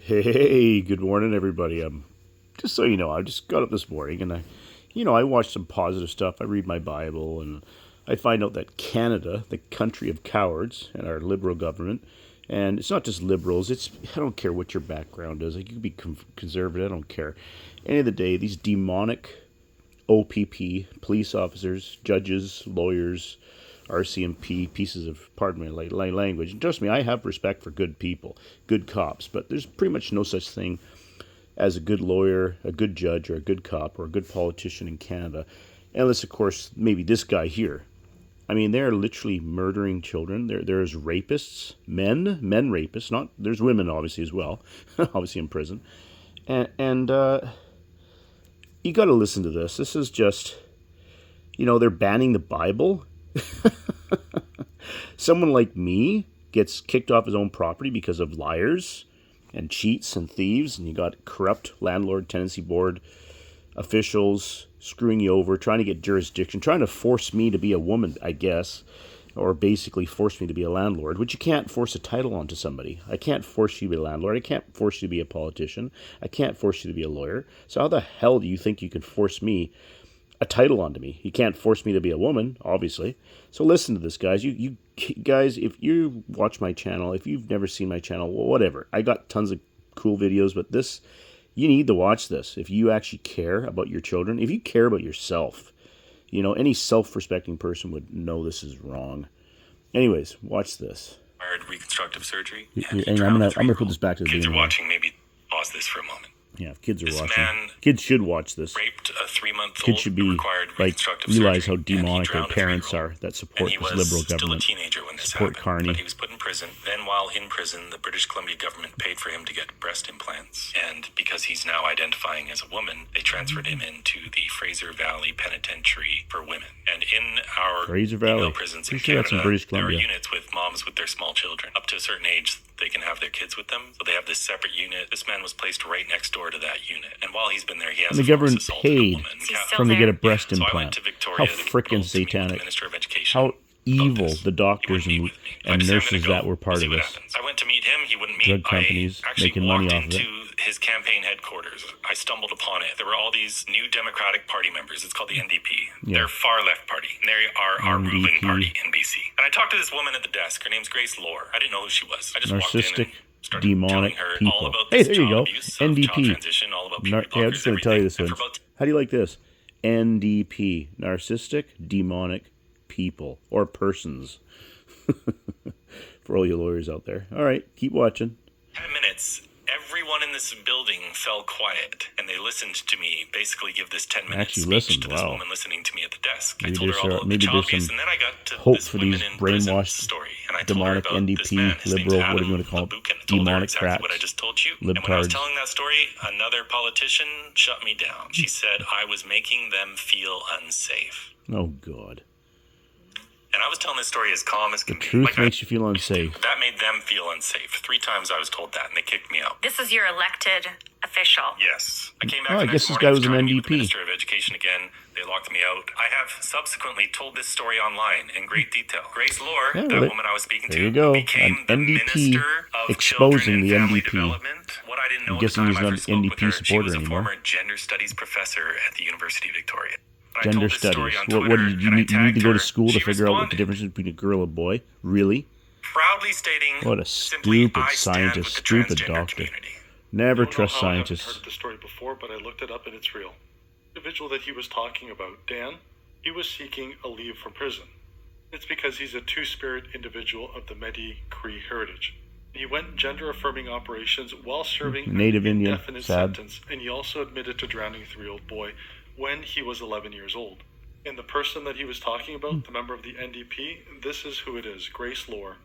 Hey, good morning, everybody. Just so you know, I just got up this morning and I watched some positive stuff. I read my Bible and I find out that Canada, the country of cowards, and our liberal government, and it's not just liberals. I don't care what your background is. Like you can be conservative. I don't care. End of the day, these demonic OPP police officers, judges, lawyers, RCMP pieces of, pardon my language. And trust me, I have respect for good people, good cops, but there's pretty much no such thing as a good lawyer, a good judge, or a good cop, or a good politician in Canada. Unless, of course, maybe this guy here. I mean, they're literally murdering children. There's rapists, men rapists. Not there's women obviously as well, obviously in prison, and you got to listen to this. This is just, they're banning the Bible. Someone like me gets kicked off his own property because of liars and cheats and thieves, and you got corrupt landlord tenancy board officials screwing you over, trying to get jurisdiction, trying to force me to be a woman, I guess, or basically force me to be a landlord, which you can't force a title onto somebody. I can't force you to be a landlord. I can't force you to be a politician. I can't force you to be a lawyer. So how the hell do you think you can force me a title onto me? You can't force me to be a woman, obviously. So listen to this, guys. You guys, if you watch my channel, if you've never seen my channel, whatever. I got tons of cool videos, but this, you need to watch this. If you actually care about your children, if you care about yourself, any self-respecting person would know this is wrong. Anyways, watch this. Reconstructive surgery. And I'm gonna put this back to the kids beginning. Are watching. Maybe pause this for a moment. Yeah, if kids are This watching. man Kids should watch this. Raped a 3-month-old. Kids should be realize how demonic their parents are that support this liberal government. Still a teenager when this support happened, Carney. but he was put in prison. Then, while in prison, the British Columbia government paid for him to get breast implants. And because he's now identifying as a woman, they transferred him into the Fraser Valley Penitentiary for women. And in our Fraser Valley prisons in sure that's in Canada, British there are Columbia. units with moms with their small children. Up to a certain age, they can have their kids with them. So they have this separate unit. This man was placed right next door to that unit. And while he's been there, he has And the government paid for him to get a breast So I implant. went to Victoria, How the frickin' Eagle, to meet with the satanic. Minister of Education How about evil this. the doctors He and, wouldn't meet with me. and I said, I'm nurses gonna that go. were part We'll see of what this. happens. I went to meet him. He wouldn't meet. Drug companies I actually making money walked off of it. into his campaign headquarters. I stumbled upon it. There were all these new Democratic Party members. It's called the N.D.P. Yeah. They're far left party. And they are our ruling N.D.P. party in BC. And I talked to this woman at the desk. Her name's Grace Lore. I didn't know who she was. I just walked in N.Arsacistic, and started demonic telling her all people. about Hey, this there you child go. abuse, N.D.P. child transition, all about puberty I'm blockers, just going to tell you this everything. one. And for about How do you like this? N.D.P. Narcissistic, demonic people or persons. For all you lawyers out there. All right, keep watching. 10 minutes, everyone in this building fell quiet, and they listened to me basically give this 10-minute Actually speech listened, to this wow. woman listening to me at the desk. Maybe I told her there's all a- about the maybe child there's abuse, some and then I got to hope this for women these in prison brainwashed story, and I told her demonic about N.D.P. this man. His name's liberal, Adam whatever you want to call it, Labukin. I told her demonic exactly cracks, what I just told you. And when I was libtards. telling that story, another politician shut me down. She said I was making them feel unsafe. Oh, God. And I was telling this story as calm as can The be. truth I makes you feel unsafe. That made them feel unsafe. 3 times I was told that, and they kicked me out. This is your elected official. Yes. I came back Oh, I the guess next this guy morning, was an trying to meet with N.D.P. the Minister of Education again. They locked me out. I have subsequently told this story online in great detail. Grace Lore, Yeah, that well, woman I was speaking there to, you go. became An the N.D.P. Minister of exposing Children and the Family N.D.P. Development. What I didn't know I'm at the guessing time he's I not first an spoke with N.D.P. her, she supporter was a anymore. former gender studies professor at the University of Victoria. When I Gender told this story studies. on What Twitter, do you and I need? You need to tagged go to her, school to she figure out what the responded, difference is between a girl and a boy? Really? proudly stating, What a simply, stupid I stand scientist, with the stupid transgender doctor. community. Never I don't trust know how I haven't scientists. heard the story before, but I looked it up and it's real. The individual that he was talking about, Dan, he was seeking a leave from prison. It's because he's a two-spirit individual of the N.D.P. heritage. He went gender-affirming operations while serving Native an Indian, indefinite sad. sentence, and he also admitted to drowning a 3-year-old boy when he was 11 years old. And the person that he was talking about, the member of the N.D.P., this is who it is, Grace Lore.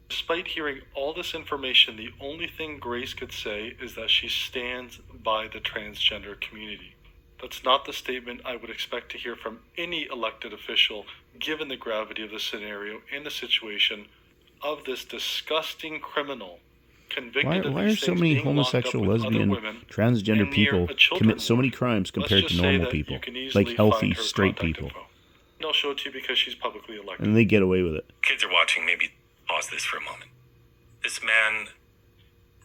Despite hearing all this information, the only thing Grace could say is that she stands by the transgender community. That's not the statement I would expect to hear from any elected official, given the gravity of the scenario and the situation of this disgusting criminal convicted of Why these are so things many being locked up homosexual, with lesbian, other women transgender and near people a children's commit so many ward? crimes Let's compared just to say normal that people, you can easily like healthy, find her straight contact people, info. And I'll show it to you because she's publicly elected. and they get away with it? Kids are watching, maybe pause this for a moment. This man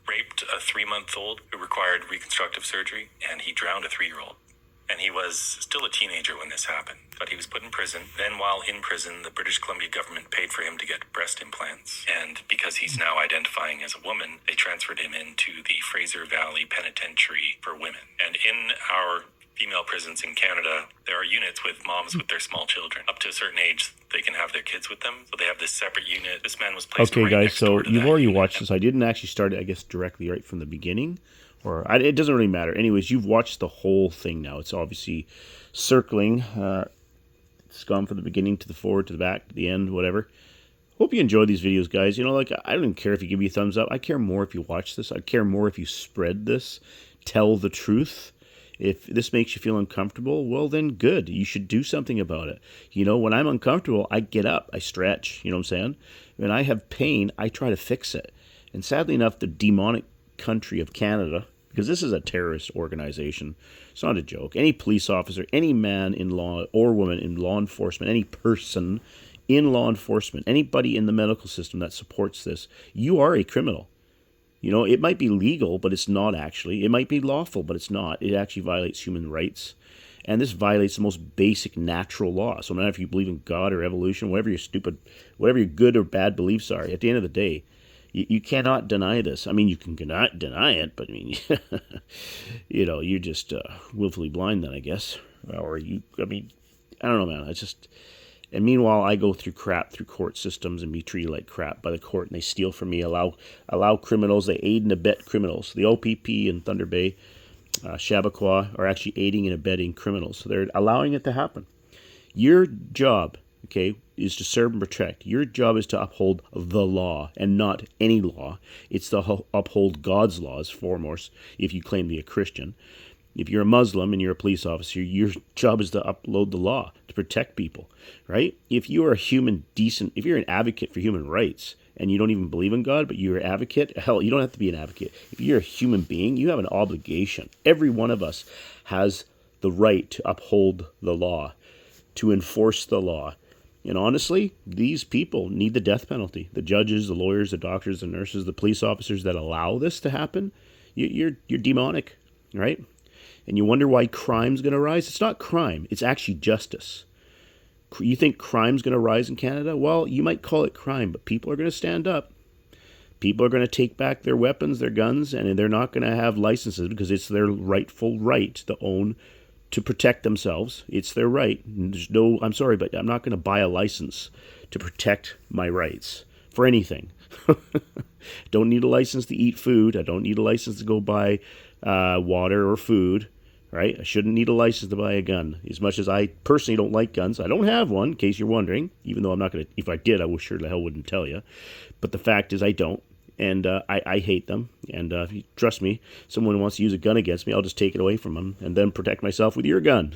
raped a 3-month-old who required reconstructive surgery, and he drowned a 3-year-old. And he was still a teenager when this happened, but he was put in prison. Then while in prison, the British Columbia government paid for him to get breast implants. And because he's now identifying as a woman, they transferred him into the Fraser Valley Penitentiary for women. And in our female prisons in Canada, there are units with moms with their small children. Up to a certain age, they can have their kids with them. So they have this separate unit. This man was placed Okay, right guys, next so door to you've that already unit. watched this. I didn't actually start it, I guess, directly right from the beginning. It doesn't really matter. Anyways, you've watched the whole thing now. It's obviously circling. It's gone from the beginning to the forward, to the back, to the end, whatever. Hope you enjoy these videos, guys. You know, like, I don't even care if you give me a thumbs up. I care more if you watch this. I care more if you spread this. Tell the truth. If this makes you feel uncomfortable, well, then good. You should do something about it. You know, when I'm uncomfortable, I get up. I stretch. You know what I'm saying? When I have pain, I try to fix it. And sadly enough, the demonic country of Canada, because this is a terrorist organization, it's not a joke. Any police officer, any man in law or woman in law enforcement, any person in law enforcement, anybody in the medical system that supports this, you are a criminal. You know, it might be legal, but it's not actually. It might be lawful, but it's not. It actually violates human rights. And this violates the most basic natural law. So no matter if you believe in God or evolution, whatever your good or bad beliefs are, at the end of the day, you cannot deny this. I mean, you can not deny it, but I mean, you know, you're just willfully blind then, I guess. I don't know, man. And meanwhile, I go through crap through court systems and be treated like crap by the court, and they steal from me, allow criminals, they aid and abet criminals. The OPP in Thunder Bay, Chappaqua, are actually aiding and abetting criminals. So they're allowing it to happen. Your job, okay, is to serve and protect. Your job is to uphold the law and not any law. It's to uphold God's laws, foremost, if you claim to be a Christian. If you're a Muslim and you're a police officer, your job is to uphold the law, to protect people, right? If you are if you're an advocate for human rights and you don't even believe in God, but you're an advocate, hell, you don't have to be an advocate. If you're a human being, you have an obligation. Every one of us has the right to uphold the law, to enforce the law. And honestly, these people need the death penalty. The judges, the lawyers, the doctors, the nurses, the police officers that allow this to happen, you're demonic, right? And you wonder why crime's going to rise? It's not crime. It's actually justice. You think crime's going to rise in Canada? Well, you might call it crime, but people are going to stand up. People are going to take back their weapons, their guns, and they're not going to have licenses because it's their rightful right to own, to protect themselves. It's their right. I'm sorry, but I'm not going to buy a license to protect my rights for anything. Don't need a license to eat food. I don't need a license to go buy water or food, right? I shouldn't need a license to buy a gun. As much as I personally don't like guns, I don't have one, in case you're wondering, even though I'm not going to, if I did, I sure the hell wouldn't tell you. But the fact is I don't, and I hate them. And if you trust me, someone wants to use a gun against me, I'll just take it away from them and then protect myself with your gun.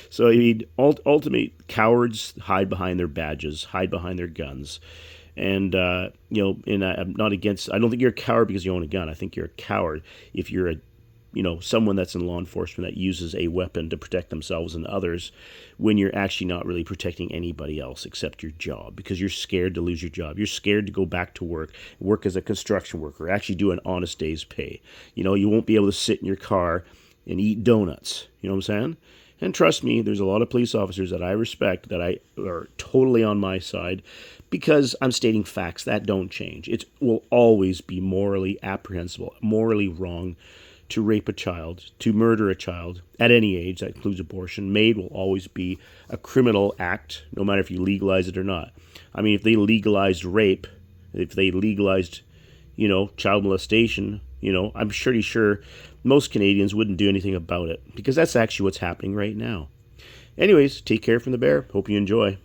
So I mean, ultimate cowards hide behind their badges, hide behind their guns. And, you know, and I'm not against, I don't think you're a coward because you own a gun. I think you're a coward if you're someone that's in law enforcement that uses a weapon to protect themselves and others when you're actually not really protecting anybody else except your job, because you're scared to lose your job. You're scared to go back to work as a construction worker, actually do an honest day's pay. You know, you won't be able to sit in your car and eat donuts. You know what I'm saying? And trust me, there's a lot of police officers that I respect that are totally on my side because I'm stating facts that don't change. It will always be morally apprehensible, morally wrong to rape a child, to murder a child at any age, that includes abortion. MAID will always be a criminal act, no matter if you legalize it or not. I mean, if they legalized rape, if they legalized, child molestation, I'm pretty sure most Canadians wouldn't do anything about it because that's actually what's happening right now. Anyways, take care from the bear. Hope you enjoy.